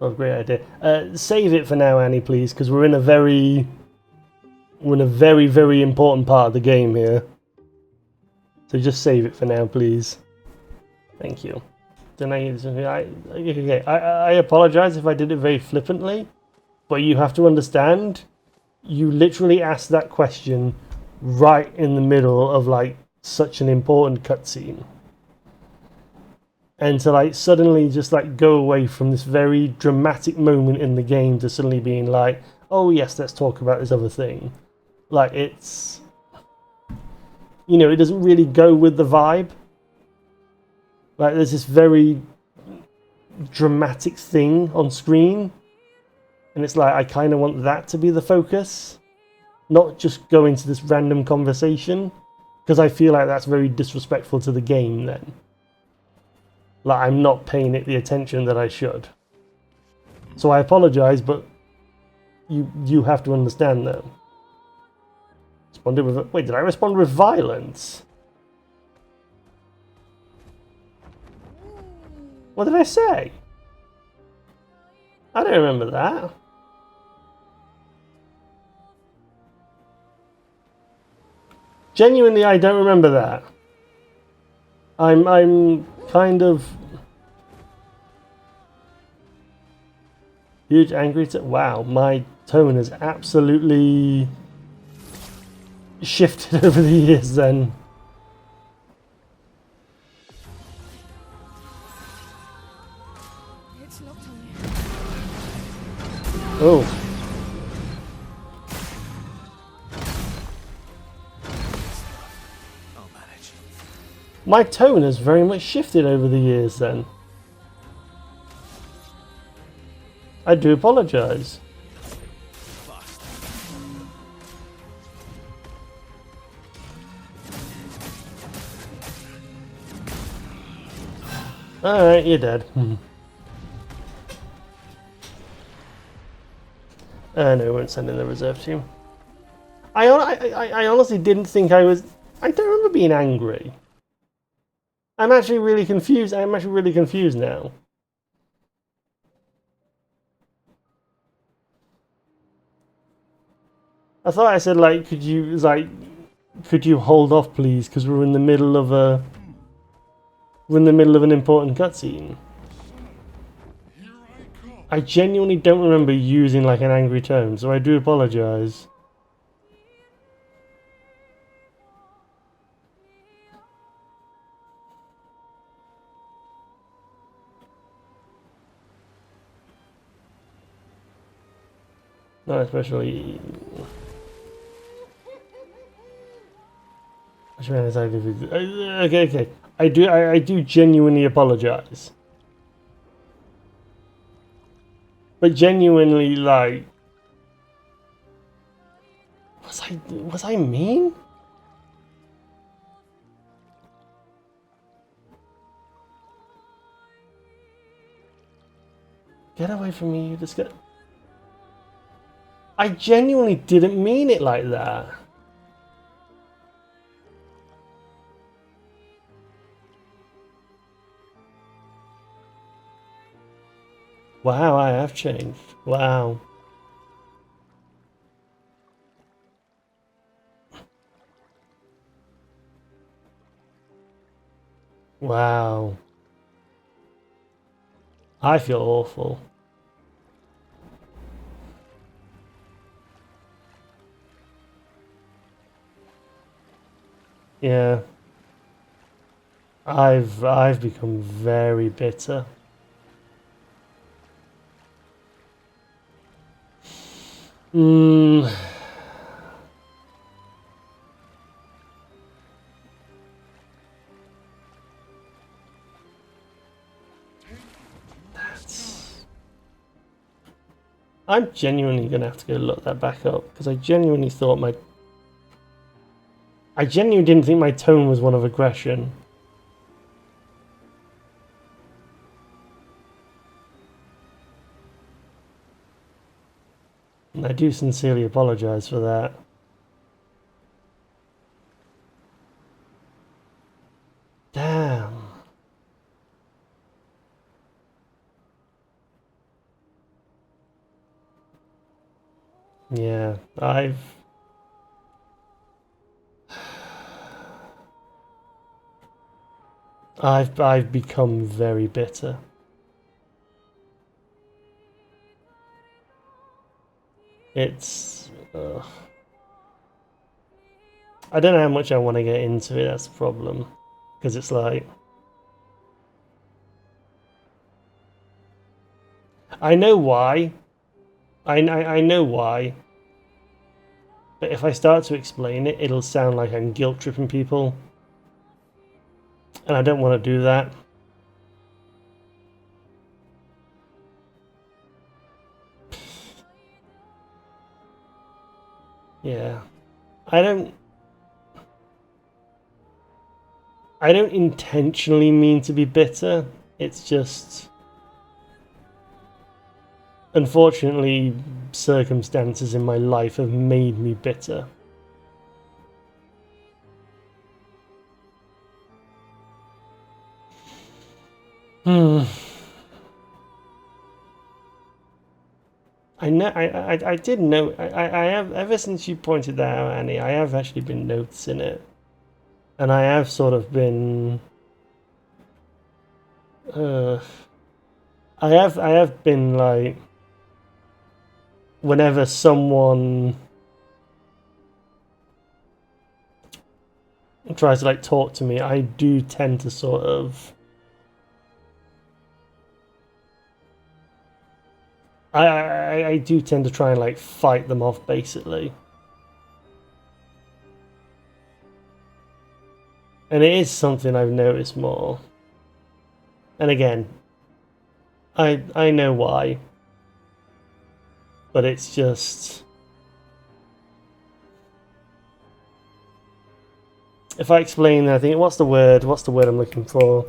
Oh, great idea. Save it for now, Annie, please, because we're in a very very important part of the game here. So just save it for now, please. Thank you. Then I apologize if I did it very flippantly, but you have to understand, you literally asked that question right in the middle of like such an important cutscene. And to like suddenly just like go away from this very dramatic moment in the game to suddenly being like, oh yes, let's talk about this other thing. Like it's, you know, it doesn't really go with the vibe. Like there's this very dramatic thing on screen, and it's like I kind of want that to be the focus, not just go into this random conversation, because I feel like that's very disrespectful to the game then. Like I'm not paying it the attention that I should. So I apologize, but you have to understand that. Responded with, wait, did I respond with violence? What did I say? I don't remember that. Genuinely, I don't remember that. I'm kind of huge angry. Wow, my tone has absolutely shifted over the years. Then. It's locked on you. Oh. I'll manage. My tone has very much shifted over the years then. I do apologise. Alright, you're dead. No, we won't send in the reserve team. I honestly didn't think I was... I don't remember being angry. I'm actually really confused. I'm actually really confused now. I thought I said, like, could you hold off, please? Because we're in the middle of a... We're in the middle of an important cutscene. I genuinely don't remember using, like, an angry tone, so I do apologise. Not especially... Okay. I do genuinely apologise. But genuinely, like... Was I mean? Get away from me, you just get... I genuinely didn't mean it like that. Wow, I have changed. Wow. Wow. I feel awful. Yeah. I've become very bitter. I'm genuinely going to have to go look that back up, because I genuinely thought I genuinely didn't think my tone was one of aggression. And I do sincerely apologise for that. Damn. Yeah, I've become very bitter. It's I don't know how much I want to get into it. That's the problem, because it's like I know why. I know why. But if I start to explain it, it'll sound like I'm guilt tripping people. And I don't want to do that. Yeah. I don't intentionally mean to be bitter. It's just unfortunately circumstances in my life have made me bitter. I know. I did know. I have ever since you pointed that out, Annie. I have actually been noticing it, and I have sort of been. I have been like, whenever someone tries to like talk to me, I do tend to sort of. I do tend to try and like fight them off, basically. And it is something I've noticed more. And again, I know why. But it's just if I explain, I think what's the word I'm looking for?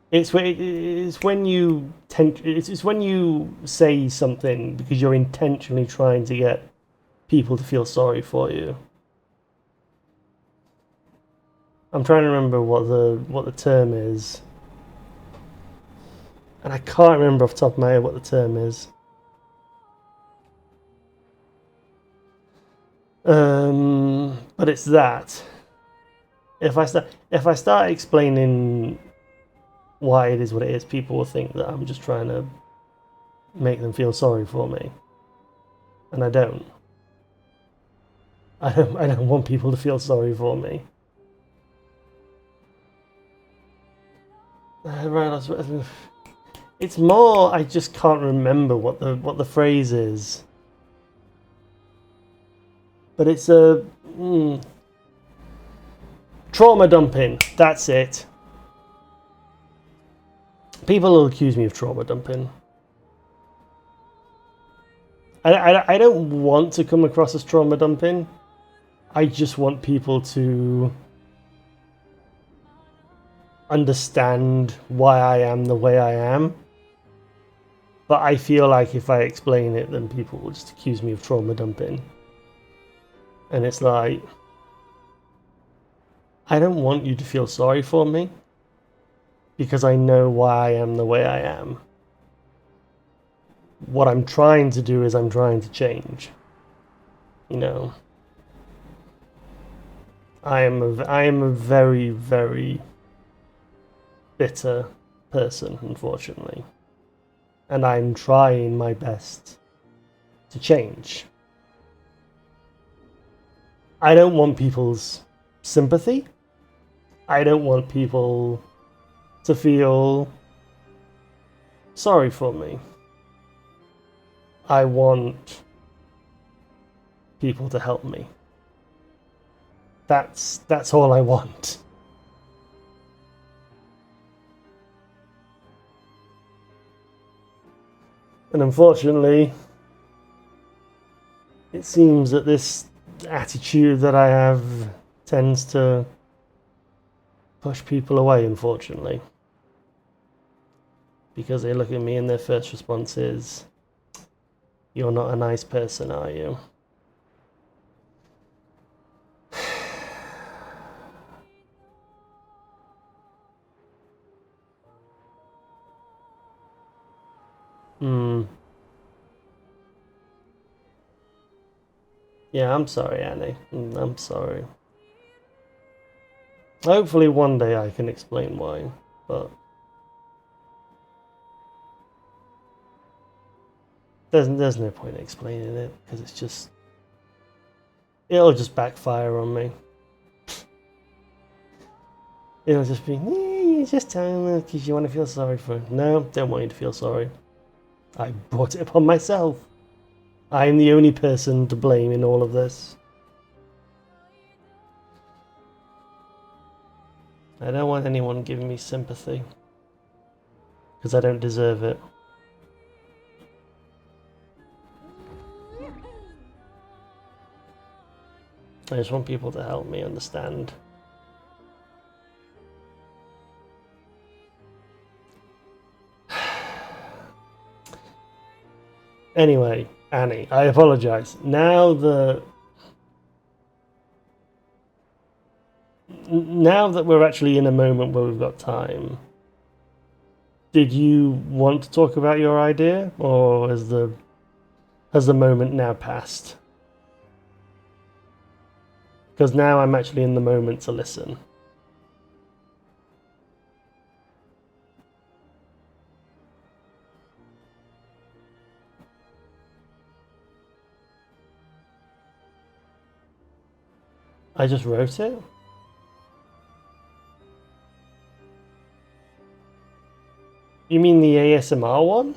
It's when you it's when you say something because you're intentionally trying to get people to feel sorry for you. I'm trying to remember what the term is, and I can't remember off the top of my head what the term is. But it's that if I start explaining why it is what it is, people will think that I'm just trying to make them feel sorry for me, and I don't. I don't want people to feel sorry for me. Right, it's more I just can't remember what the phrase is. But it's a trauma dumping. That's it. People will accuse me of trauma dumping. I don't want to come across as trauma dumping. I just want people to understand why I am the way I am. But I feel like if I explain it, then people will just accuse me of trauma dumping. And it's like, I don't want you to feel sorry for me because I know why I am the way I am. What I'm trying to do is I'm trying to change. You know, I am a very, very bitter person, unfortunately. And I'm trying my best to change. I don't want people's sympathy. I don't want people to feel sorry for me. I want people to help me. That's all I want. And unfortunately, it seems that this attitude that I have tends to push people away, unfortunately. Because they look at me and their first response is, "You're not a nice person, are you?" Hmm. Yeah, I'm sorry, Annie. I'm sorry. Hopefully one day I can explain why, but there's no point in explaining it because it'll just backfire on me. It'll just be, you're just telling them because you want to feel sorry for it. No, don't want you to feel sorry. I brought it upon myself. I am the only person to blame in all of this. I don't want anyone giving me sympathy because I don't deserve it. I just want people to help me understand. Anyway, Annie, I apologize. Now that we're actually in a moment where we've got time, did you want to talk about your idea, or has the moment now passed? Because now I'm actually in the moment to listen. I just wrote it? You mean the ASMR one?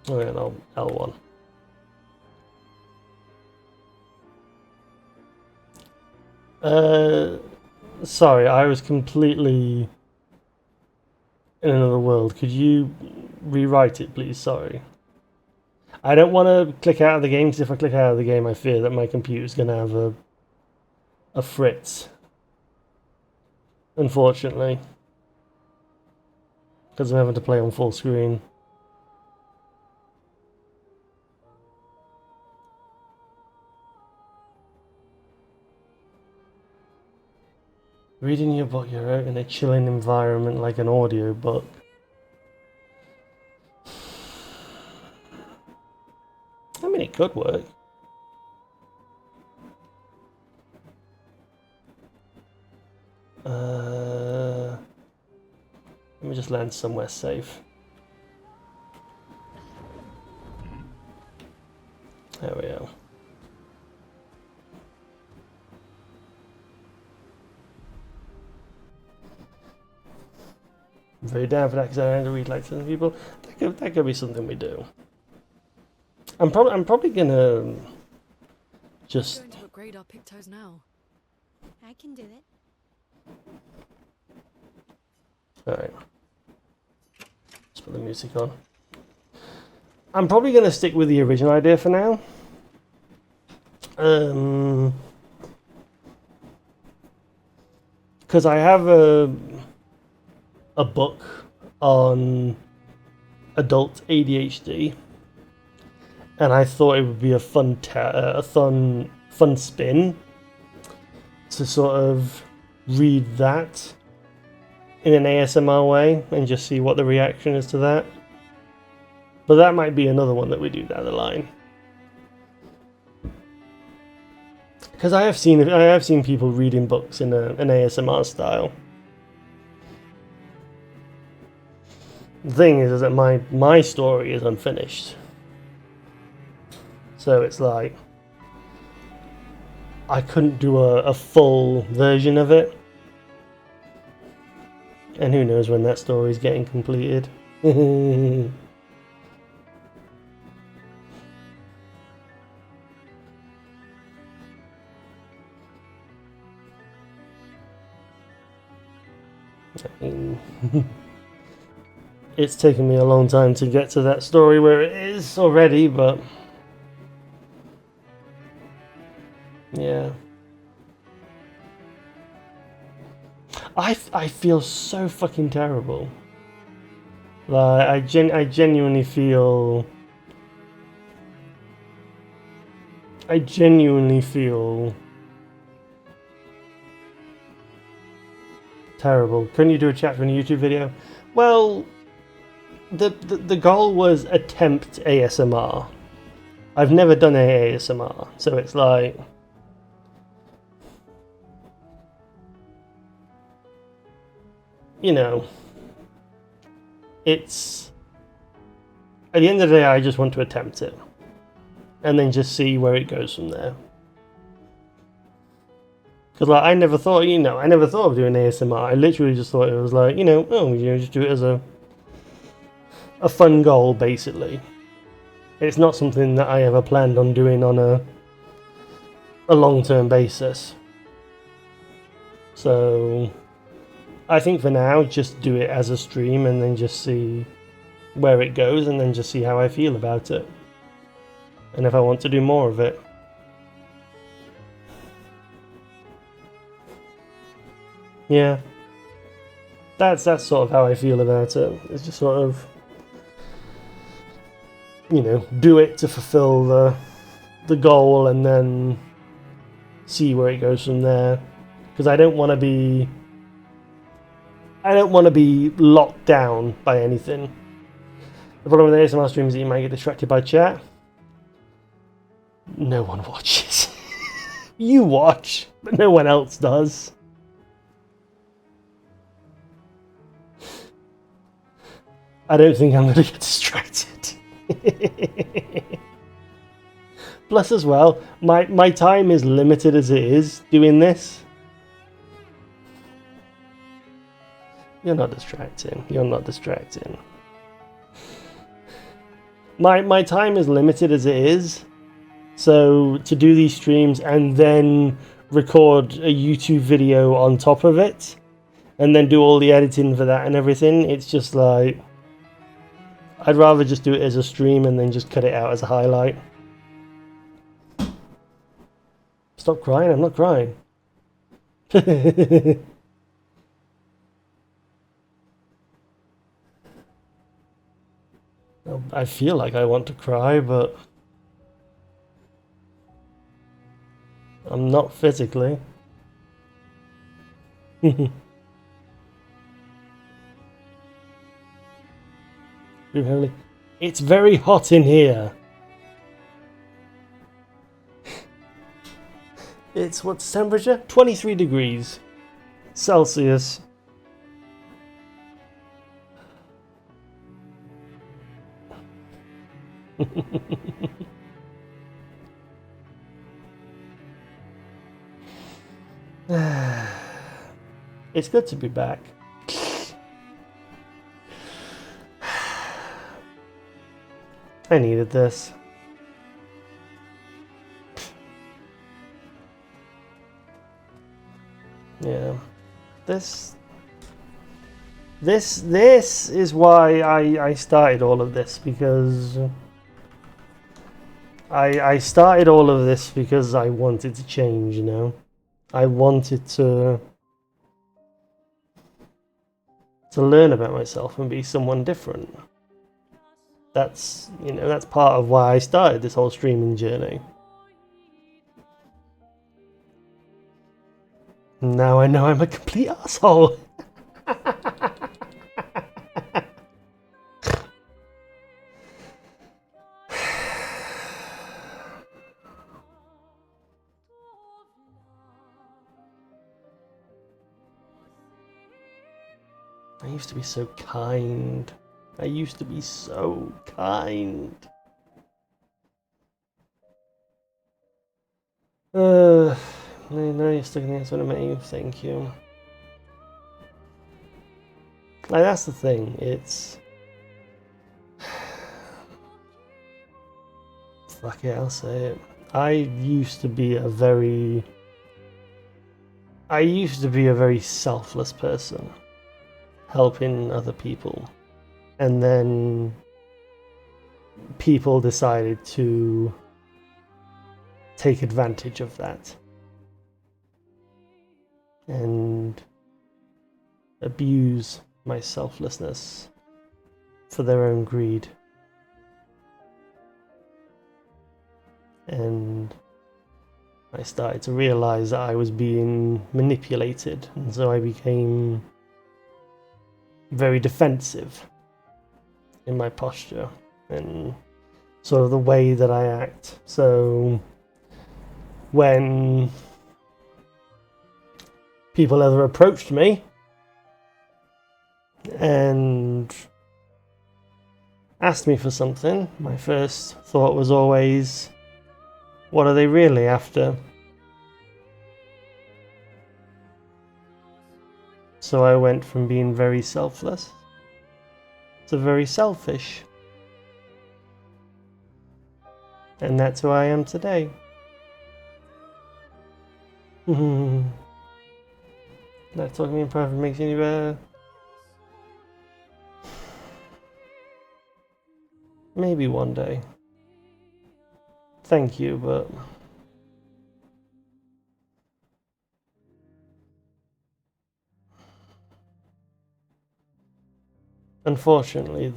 Oh yeah, no, L1. Sorry, I was completely in another world. Could you rewrite it, please? Sorry. I don't want to click out of the game, because if I click out of the game, I fear that my computer's going to have a fritz. Unfortunately. Because I'm having to play on full screen. Reading your book, you're out in a chilling environment like an audio book. I mean, it could work. Let me just land somewhere safe. There we go. I'm very down for that because I read like some people. That could be something we do. I'm probably gonna just Going to upgrade our pictos now. I can do it. alright. Let's put the music on. I'm probably gonna stick with the original idea for now. Because I have a book on adult ADHD, and I thought it would be a fun spin to sort of read that in an ASMR way and just see what the reaction is to that. But that might be another one that we do down the line. Because I have seen people reading books in an ASMR style. The thing is that my story is unfinished. So it's like I couldn't do a full version of it. And who knows when that story's getting completed. It's taken me a long time to get to that story where it is already, but yeah. I feel so fucking terrible. Like I genuinely feel Terrible. Couldn't you do a chat for a YouTube video? Well, the goal was attempt ASMR. I've never done ASMR, so it's like, you know, it's, at the end of the day, I just want to attempt it and then just see where it goes from there. Because like, I never thought of doing ASMR. I literally just thought it was like, just do it as a fun goal, basically. It's not something that I ever planned on doing on a long-term basis. So I think for now, just do it as a stream and then just see where it goes and then just see how I feel about it. And if I want to do more of it. Yeah. That's sort of how I feel about it. It's just sort of, do it to fulfill the goal and then see where it goes from there. Because I don't want to be locked down by anything. The problem with ASMR streams is that you might get distracted by chat. No one watches. You watch, but no one else does. I don't think I'm going to get distracted. Plus as well, my time is limited as it is doing this. You're not distracting. You're not distracting. My time is limited as it is. So to do these streams and then record a YouTube video on top of it and then do all the editing for that and everything, it's just like, I'd rather just do it as a stream and then just cut it out as a highlight. Stop crying, I'm not crying. I feel like I want to cry, but I'm not physically. It's very hot in here. It's what's the temperature? 23 degrees Celsius. It's good to be back. I needed this. Yeah. This is why I started all of this, because I started all of this because I wanted to change, I wanted to learn about myself and be someone different. That's part of why I started this whole streaming journey. Now I know I'm a complete asshole. I used to be so kind. I used to be so kind. No, you're sticking the answer to me. Thank you. Like, that's the thing. It's... Fuck it, I'll say it. I used to be a very selfless person, helping other people. And then people decided to take advantage of that and abuse my selflessness for their own greed. And I started to realize that I was being manipulated, and so I became very defensive in my posture and sort of the way that I act. So when people ever approached me and asked me for something, my first thought was always, what are they really after? So I went from being very selfless to very selfish. And that's who I am today. Not talking in private makes you any better. Maybe one day. Thank you, but unfortunately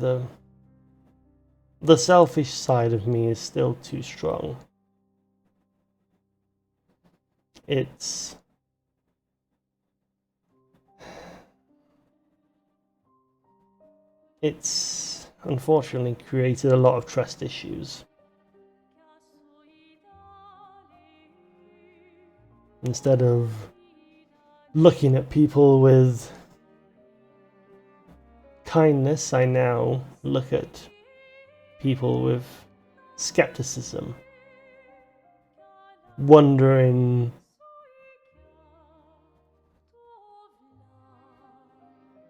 the selfish side of me is still too strong. It's unfortunately created a lot of trust issues. Instead of looking at people with kindness, I now look at people with skepticism, wondering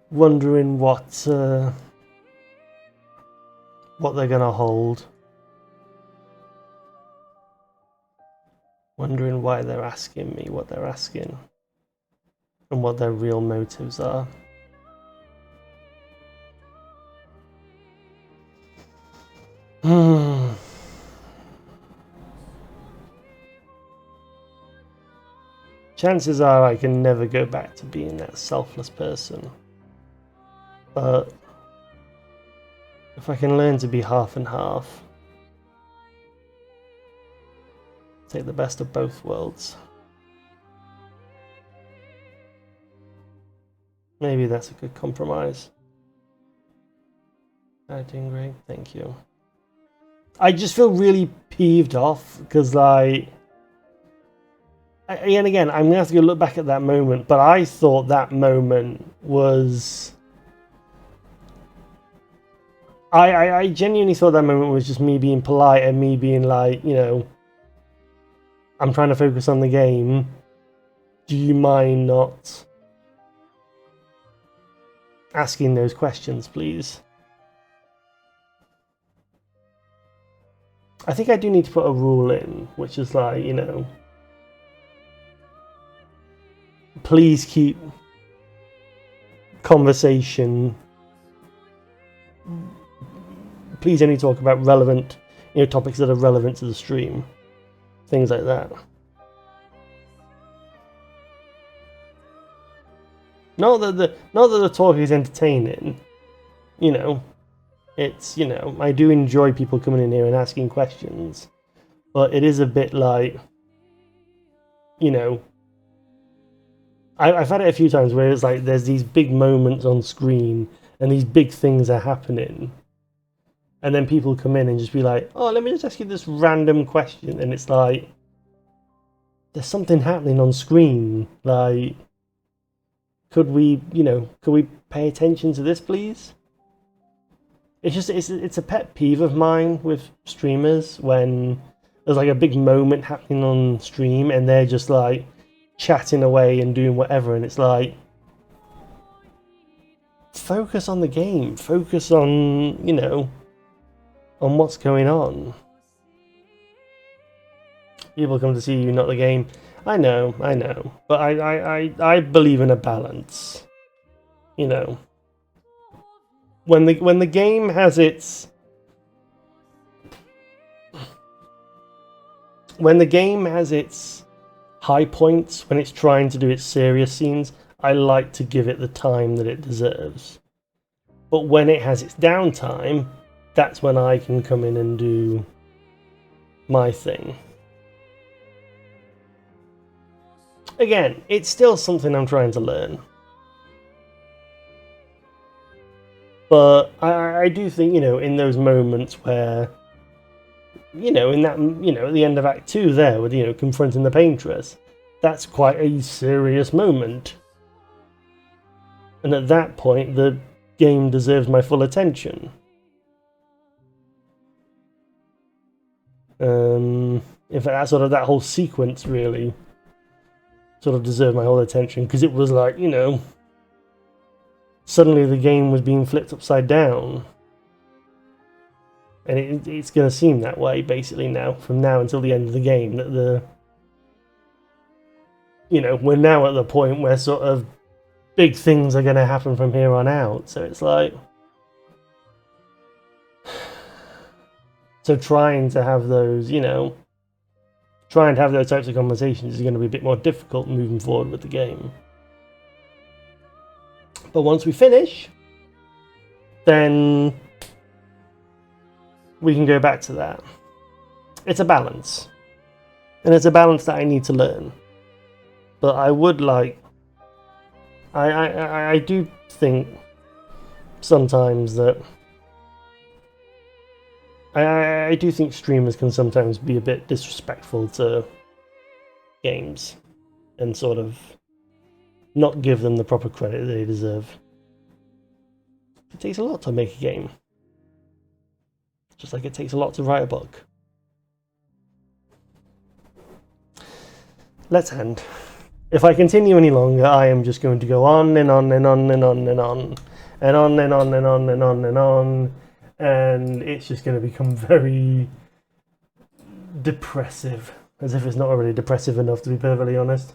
what they're gonna hold, wondering why they're asking me what they're asking, and what their real motives are. Chances are I can never go back to being that selfless person. But if I can learn to be half and half, take the best of both worlds, maybe that's a good compromise. I'm doing great, thank you. I just feel really peeved off because, like, and again, I'm gonna have to go look back at that moment, but I thought that moment was. I genuinely thought that moment was just me being polite and me being like, you know, I'm trying to focus on the game. Do you mind not asking those questions, please? I think I do need to put a rule in, which is like, you know, please keep conversation. Please only talk about relevant, you know, topics that are relevant to the stream. Things like that. Not that the talk is entertaining, you know. It's, you know, I do enjoy people coming in here and asking questions, but it is a bit like, you know, I've had it a few times where it's like there's these big moments on screen and these big things are happening, and then people come in and just be like, oh, let me just ask you this random question, and it's like, there's something happening on screen, like, could we pay attention to this, please? It's a pet peeve of mine with streamers when there's like a big moment happening on stream and they're just like chatting away and doing whatever, and it's like, focus on the game, focus on, you know, on what's going on. People come to see you, not the game. I know, but I believe in a balance, you know. When the game has its high points, when it's trying to do its serious scenes, I like to give it the time that it deserves. But when it has its downtime, that's when I can come in and do my thing. Again, it's still something I'm trying to learn. But I do think, you know, in those moments where, you know, in that, you know, at the end of Act 2 there, with, you know, confronting the paintress, that's quite a serious moment. And at that point, the game deserves my full attention. In fact, that sort of, that whole sequence really sort of deserved my whole attention, because it was like, you know, suddenly the game was being flipped upside down. And it's going to seem that way, basically, now, from now until the end of the game, that the, you know, we're now at the point where sort of big things are going to happen from here on out. So it's like, so trying to have those, you know, trying to have those types of conversations is going to be a bit more difficult moving forward with the game. But once we finish, then we can go back to that. It's a balance. And it's a balance that I need to learn. But I would like... I do think sometimes that... I do think streamers can sometimes be a bit disrespectful to games. And sort of not give them the proper credit they deserve. It takes a lot to make a game. Just like it takes a lot to write a book. Let's end. If I continue any longer, I am just going to go on and on and on and on and on and on and on and on and on and on, and it's just going to become very depressive, as if it's not already depressive enough, to be perfectly honest.